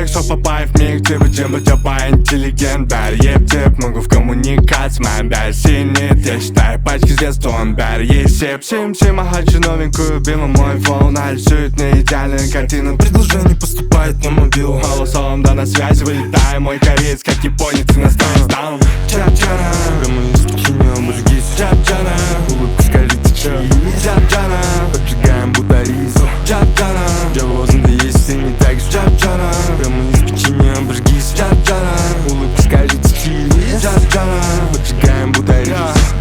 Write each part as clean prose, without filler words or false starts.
так, что попасть в миг типа чем типа интеллигент. Бәрі ептеп, могу в коммуникации моим бәрі сенет. Я считаю пачки с детства, он бәрі есеп. Сим-сим, хочу новенькую, била мой фон. Рисует не идеальную картину. Предложение поступает на мобилу. Голосом, да на связь вылетаю. Мой кореец, как японец, иностранец даун. Чап-чана, прямо из бикини обожгись. Чап-чана, улыбка скользит в чили. Чап-чана, поджигаем будто рис. Чап-чана, Джавозен, да есть ты не так же. Чап-чана, прямо из бикини обожгись. Чап-чана, улыбка скользит в чили. Чап-чана, поджигаем будто рис.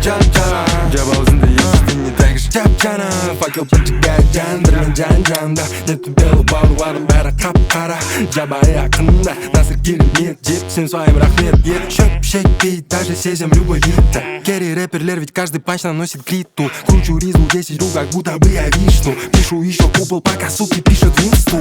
Чап-чана, Джавозен, да есть ты не так же. Чап-чана, факел поджигает джан, джан-джан, да. Нету белого баурваром, бәрі қап-қара. Жабайы ақында, насыр керемет деп, сен своим рахмет ет. Шөп пей, даже сезем любой вид. Керри рэперлер, ведь каждый панч наносит клиту. Кручу ризу 10 рук, как будто бы я вишну. Пишу еще купол, пока суки пишут в инсту.